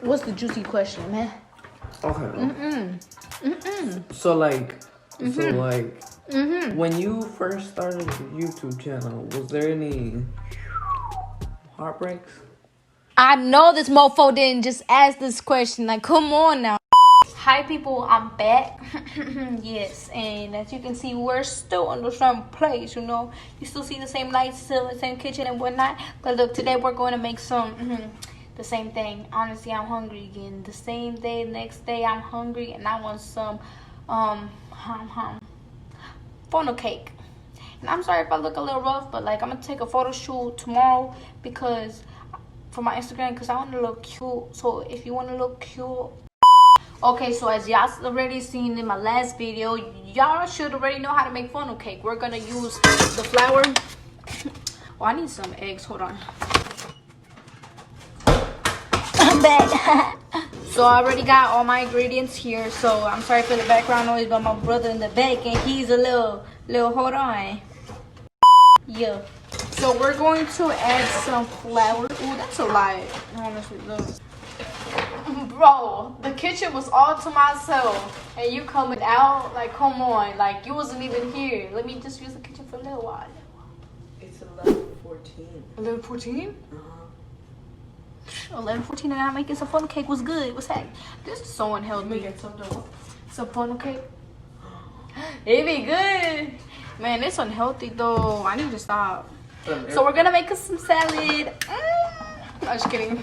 What's the juicy question, man? Okay. So like, when you first started your YouTube channel, was there any heartbreaks? I know this mofo didn't just ask this question. Like, come on now. Hi, people. I'm back. Yes, and as you can see, we're still in the same place, you know. You still see the same lights, still the same kitchen and whatnot. But look, today we're going to make some... the same thing. Honestly, I'm hungry again. The same day, next day, I'm hungry and I want some funnel cake. And I'm sorry if I look a little rough, but like I'm gonna take a photo shoot tomorrow because for my Instagram, because I want to look cute. So if you want to look cute, okay. So as y'all already seen in my last video, y'all should already know how to make funnel cake. We're gonna use the flour. Oh, I need some eggs. Hold on. Back. So I already got all my ingredients here, so I'm sorry for the background noise, but my brother in the back and he's a little hold on. Yeah, so we're going to add some flour. Ooh, that's a lot, honestly. Look, bro, the kitchen was all to myself and you coming out, like, come on, like you wasn't even here. Let me just use the kitchen for a little while. It's 11:14. 11:14? 11:14 and I'm making some funnel cake. Was good. What's that? This is so unhealthy. Making some funnel cake. It be good. Man, it's unhealthy though. I need to stop. So we're gonna make us some salad. I'm just kidding.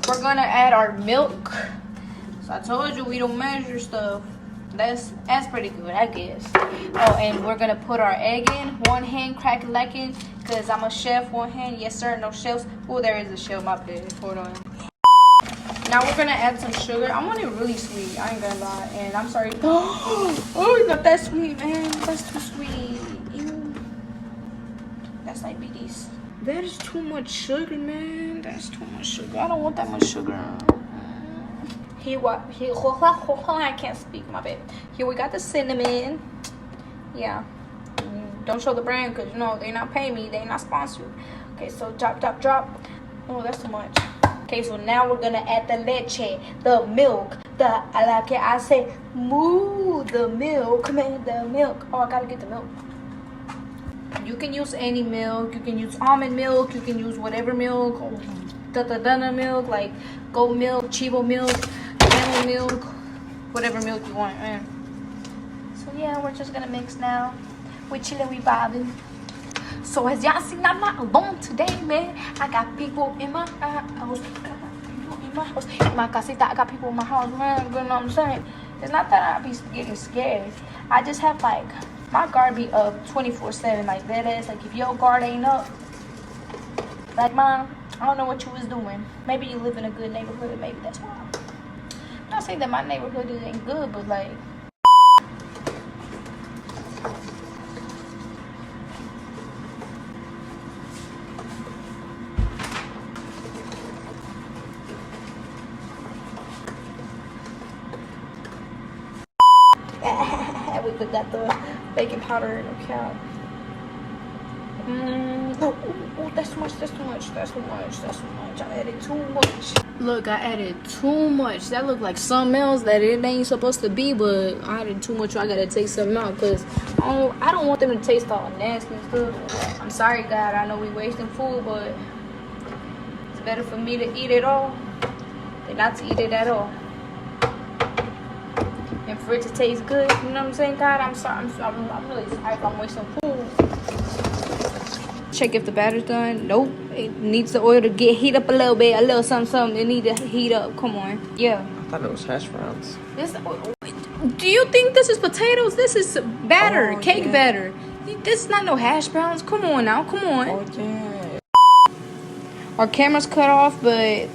We're gonna add our milk. So I told you we don't measure stuff. That's pretty good, I guess. Oh, and we're gonna put our egg in. One hand, crack and lacking, because I'm a chef. One hand, yes sir, no shells. Oh, there is a shell, my bad. Hold on. Now we're gonna add some sugar. I want it really sweet, I ain't gonna lie. And I'm sorry. Oh, it's not that sweet, man. That's too sweet. Ew. That's diabetes. That is too much sugar, man. That's too much sugar. I don't want that much sugar. I can't speak, my bad. Here we got the cinnamon. Yeah, don't show the brand because you know they're not paying me, they're not sponsored. Okay, so drop. Oh, that's too much. Okay, so now we're gonna add the leche, the milk, I say moo, the milk, man, the milk. Oh, I gotta get the milk. You can use any milk. You can use almond milk. You can use whatever milk, dana milk, like goat milk, chivo milk, lemon milk, whatever milk you want, man. So yeah, we're just gonna mix now. We chilling, we vibing. So as y'all seen, I'm not alone today, man. I got people in my house. In my casita, I got people in my house, man. You know what I'm saying? It's not that I be getting scared. I just have like my guard be up 24/7, like that is. Like if your guard ain't up, like mine, I don't know what you was doing. Maybe you live in a good neighborhood. Maybe that's why. I'm not saying that my neighborhood isn't good, but like. We got the baking powder in the cow. Oh, that's too much. I added too much. Look, I added too much. That looked like something else that it ain't supposed to be, but I added too much. So I gotta take something out because I don't want them to taste all nasty and stuff. I'm sorry, God. I know we wasting food, but it's better for me to eat it all than not to eat it at all. And for it to taste good, you know what I'm saying, God? I'm sorry. I'm really sorry if I'm wasting food. Check if the batter's done. Nope. It needs the oil to heat up a little bit, a little something. It need to heat up. Come on. Yeah. I thought it was hash browns. Do you think this is potatoes? This is batter, cake yeah. Batter. This is not no hash browns. Come on now. Come on. Oh yeah. Our camera's cut off, but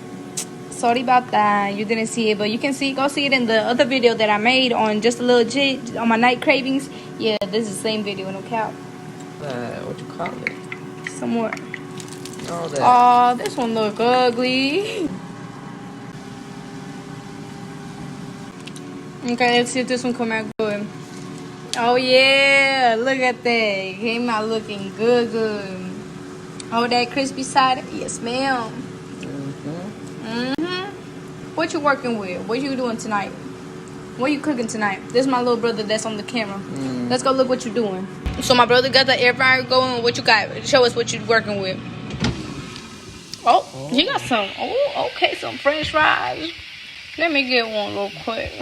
sorry about that. You didn't see it, but you can see. Go see it in the other video that I made on just a little jit on my night cravings. Yeah, this is the same video. No cap. What you call it? Some more. Oh, that. Oh, this one look ugly. Okay, let's see if this one come out good. Oh yeah, look at that. Came out looking good. Oh, that crispy side. Yes, ma'am. what you working with? What you doing tonight? What you cooking tonight? This is my little brother that's on the camera. Let's go look what you doing. So my brother got the air fryer going. What you got? Show us what you working with. Oh, he got some. Oh, okay, some French fries. Let me get one real quick.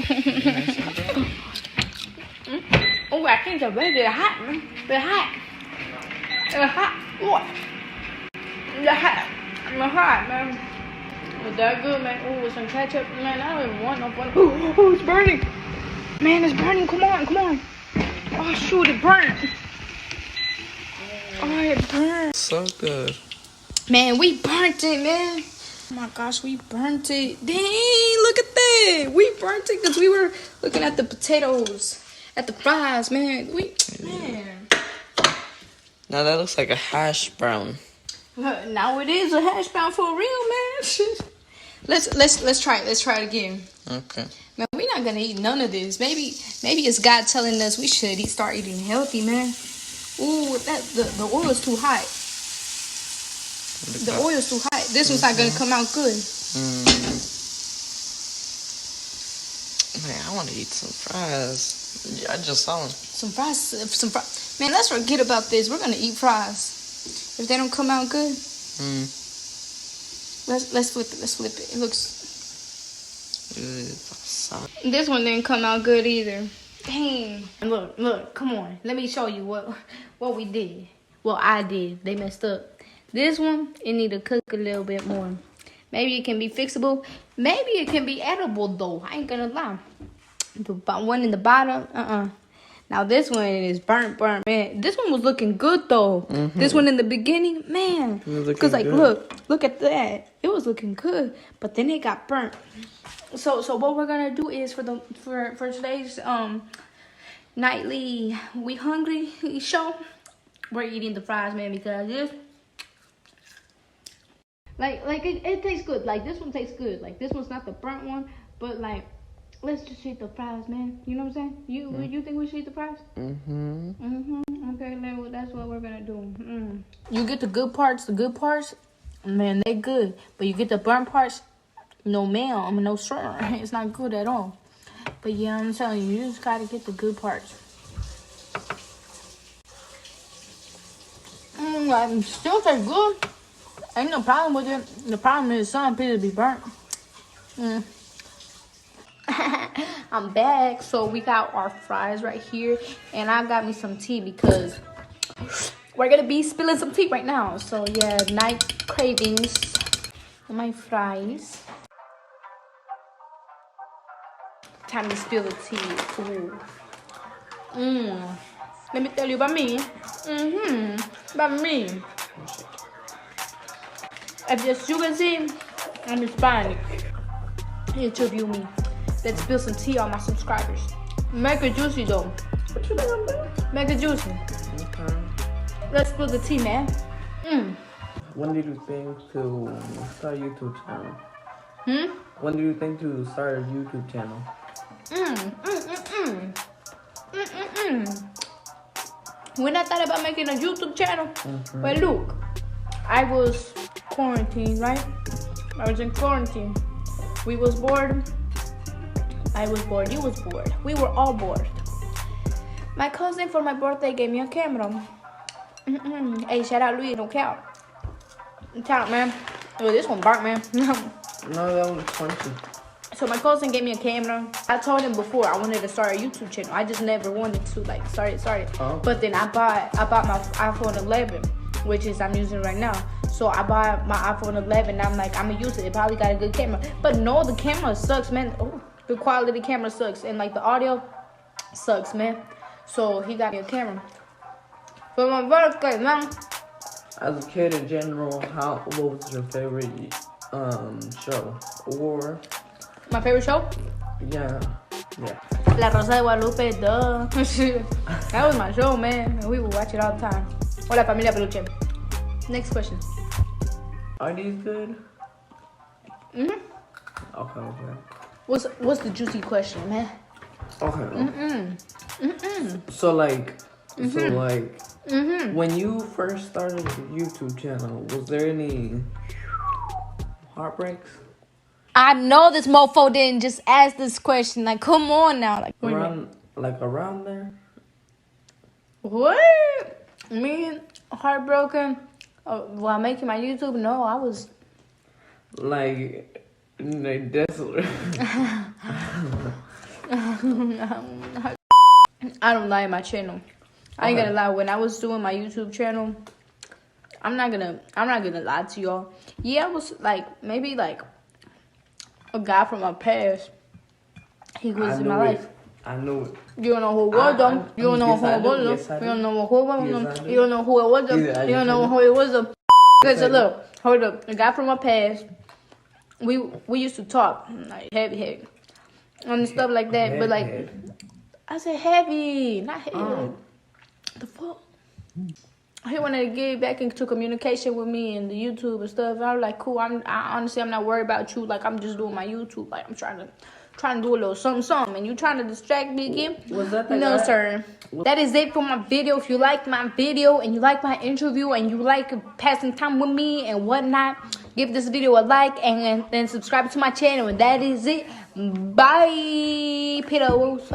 Oh, I think they're very hot, man. They're hot. They're hot. Ooh. They're hot. They're hot, man. Was that good, man? Oh, with some ketchup, man. I don't even want no fun. Oh, it's burning. Man, it's burning. Come on, come on. Oh, shoot, it burnt. Oh, it burnt. So good. Man, we burnt it, man. Oh my gosh, we burnt it. Dang, look at that. We burnt it because we were looking at the potatoes, at the fries, man. Man. Now that looks like a hash brown. Now it is a hash brown for real, man. Let's try it. Let's try it again. Okay. Man, we're not gonna eat none of this. Maybe it's God telling us we should start eating healthy, man. Ooh, the oil is too hot. The oil's too hot. This one's not gonna come out good. Man, I want to eat some fries. Yeah, I just saw them. Some fries. Man, let's forget about this. We're gonna eat fries. If they don't come out good, let's flip it. Let's flip it. It looks. This one didn't come out good either. Dang. Look. Come on. Let me show you what we did. Well, I did. They messed up. This one, it need to cook a little bit more. Maybe it can be fixable. Maybe it can be edible, though. I ain't gonna lie. The one in the bottom, Now, this one is burnt, man. This one was looking good, though. This one in the beginning, man. Because, like, look at that. It was looking good. But then it got burnt. So what we're gonna do is for today's nightly We Hungry show, we're eating the fries, man, because this... Like it tastes good. Like this one tastes good. Like this one's not the burnt one, but like let's just eat the fries, man. You know what I'm saying? You think we should eat the fries? Okay, then that's what we're gonna do. You get the good parts, man, they good. But you get the burnt parts, no ma'am, no sir. It's not good at all. But yeah, I'm telling you, you just gotta get the good parts. Like still taste good. Ain't no problem with it. The problem is some pieces be burnt. I'm back. So we got our fries right here. And I got me some tea because we're going to be spilling some tea right now. So yeah, night cravings. My fries. Time to spill the tea. Ooh. Let me tell you about me. About me. As you can see, I'm Hispanic. Interview me. Let's spill some tea on my subscribers. Make it juicy though. What you doing, man? Make it juicy. Okay. Let's spill the tea, man. When did you think to start a YouTube channel? When do you think to start a YouTube channel? When I thought about making a YouTube channel, well, look, I was quarantined, right? I was in quarantine. We was bored. I was bored. You was bored. We were all bored. My cousin for my birthday gave me a camera. Hey, shout out Louis. Don't count. Count, man. Oh, this one burnt, man. No, that was 20. So my cousin gave me a camera. I told him before I wanted to start a YouTube channel. I just never wanted to like start it. Oh. But then I bought my iPhone 11, which is I'm using right now. So I bought my iPhone 11. I'm like, I'm gonna use it. It probably got a good camera. But no, the camera sucks, man. Oh, the quality camera sucks, and like the audio sucks, man. So he got me a camera for my birthday, man. As a kid in general, what was your favorite show? Or My favorite show? yeah. La Rosa de Guadalupe, duh. That was my show, man. And we would watch it all the time. Hola, familia peluche. Next question. Are these good? Okay. What's the juicy question, man? Okay. So like, when you first started the YouTube channel, was there any heartbreaks? I know this mofo didn't just ask this question. Like, come on now. Like, around there. What? Me heartbroken? While making my YouTube? No, I was like desolate. I don't lie in my channel. I ain't gonna lie. When I was doing my YouTube channel, I'm not gonna lie to y'all. Yeah, I was like maybe like a guy from my past. He was in my life. I knew it. You don't know who it was though. You don't know who it was though. You don't know who it was. You don't know who it was though. You don't know who it was though. Okay, so look, hold up. A guy from my past. We used to talk like heavy and stuff like that. But like, I said heavy, not heavy. The fuck. He wanted to get back into communication with me and the YouTube and stuff. And I was like, cool. I honestly, I'm not worried about you. Like, I'm just doing my YouTube. Like, I'm trying to do a little something. And you trying to distract me again? Was that no, sir. That is it for my video. If you like my video and you like my interview and you like passing time with me and whatnot, give this video a like and then subscribe to my channel. And that is it. Bye, pedos.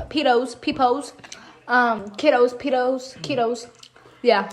Yeah.